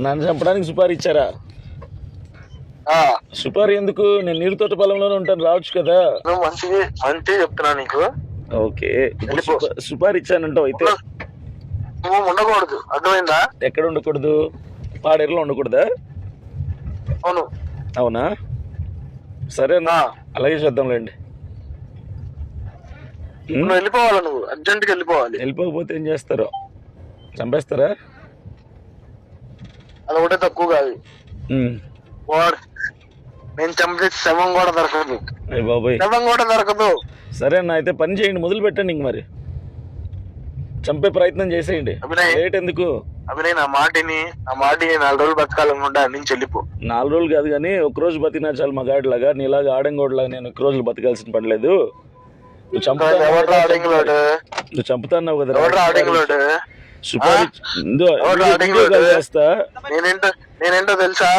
నన్ను చంపడానికి సుపారీ ఇచ్చారా? సుపారీ ఎందుకు? నేను నీరుతోట పొలంలోనే ఉంటాను, రావచ్చు కదా. నువ్వు మంచి చెప్తున్నా నీకు. ఓకే, సుపారీ ఇచ్చానంటావు అయితే. నువ్వు ఉండకూడదు, అర్థమైందా? ఎక్కడ ఉండకూడదు? పాడేరులో ఉండకూడదా? అవును. అవునా, సరేనా, అలాగే చేద్దాంలేండి. నువ్వు వెళ్ళిపోవాలి, నువ్వు అర్జెంట్గా వెళ్ళిపోవాలి. వెళ్ళిపోకపోతే ఏం చేస్తారో? చంపేస్తారా? అది ఒకటే తక్కువ కాదు, నేను చంపే శవం కూడా దొరకదు. బాబాయ్, శవం కూడా దొరకదు. సరే అన్న, అయితే పని చేయండి, మొదలు పెట్టండి. ఇంక మరి చంపే ప్రయత్నం చేసేయండి, లేట్ ఎందుకు? అభినయ్, నా మాటిని 4 రోజులు బతకాలనుకుంటా, నుంచి వెళ్ళిపో. 4 రోజులు కాదు కానీ ఒక్క రోజు బతికినా చాలు మా గాడిలాగా. నీలాగా ఆడంగోడ్లాగా నేను 1 రోజులు బతకాల్సిన పని లేదు. నువ్వు చంపుతాన్నావు కదా. సుపారీ చేస్తా. నేనేంటో తెలుసా?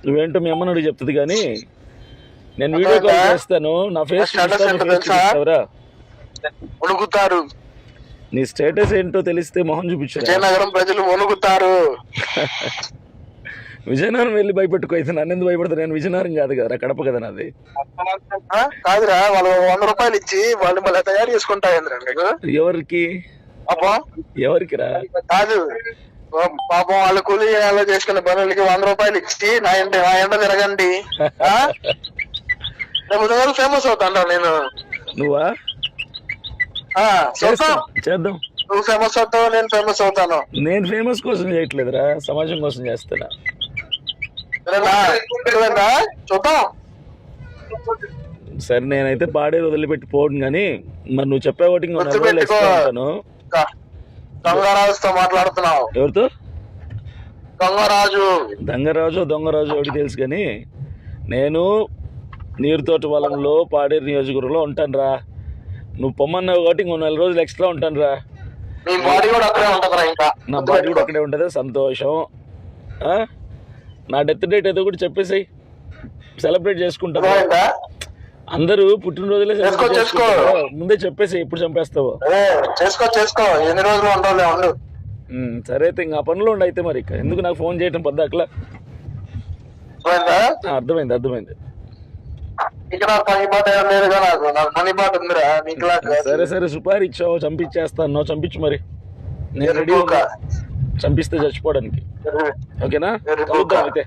నువ్వేంటో మీ అమ్మనుడికి చెప్తుంది కానీ నేను వీడియో కాల్ చేస్తాను. నా ఫేస్ చూపిస్తావరా? వణుకుతారు. నీ స్టేటస్ ఏంటో తెలిస్తే మొహం చూపించు. విజయనగరం ప్రజలు వణుకుతారు. విజయనగరం వెళ్ళి భయపెట్టుకో. అయితే నన్ను ఎందుకు భయపడతా? నేను విజయనగరం కాదు కదా, కడప కదా నాది. కాదురా, వాళ్ళు 100 రూపాయలు ఇచ్చి వాళ్ళు మళ్ళీ తయారు చేసుకుంటా. ఎవరికి? ఎవరికి రా? కాదు, పాపం వాళ్ళ కూలి అలా చేసుకునే పనులకి 100 రూపాయలు ఇచ్చి నా ఎండ తిరగండి, ఫేమస్ అవుతాను నేను. నువ్వా? చేద్దాం. నువ్వు ఫేమస్ అవుతావు, నేను ఫేమస్ అవుతాను. నేను ఫేమస్ కోసం చేయట్లేదురా, సమాజం కోసం చేస్తున్నా. చూద్దాం. సరే, నేనైతే పాడేరు వదిలిపెట్టి పోను కానీ మరి నువ్వు చెప్పే ఓటింగ్ దొంగరాజుతో మాట్లాడుతున్నావు. ఎవరితో? దొంగరాజు. దొంగరాజు ఒకటి తెలుసు కానీ నేను నీరుతోట పొలంలో పాడేరు నియోజకవర్గంలో ఉంటాను రా. నువ్వు పొమ్మన్నావు కాబట్టి ఇంకో 4 రోజులు ఎక్స్ట్రా ఉంటాను రా. నీ బాడీ కూడా అక్కడే ఉంటదిరా. ఇంకా నా బాడీ కూడా అక్కడే ఉంటది. సంతోషం. నా డెత్ డేట్ ఏదో కూడా చెప్పేసి సెలబ్రేట్ చేసుకుంటాను. అందరూ పుట్టినరోజులే ముందే చెప్పేసి ఎప్పుడు చంపేస్తావో. చేసుకో, ఎన్ని రోజులు ఉండవు. సరే అయితే ఇంకా పనులు ఉండి. అయితే మరి ఎందుకు నాకు ఫోన్ చేయటం పొద్దాకలా? అర్థమైంది. సరే, సుపారీ ఇచ్చావు, చంపించేస్తాను. చంపించు మరి, నేను రెడీ. చంపిస్తే చచ్చిపోవడానికి. ఓకేనా? అయితే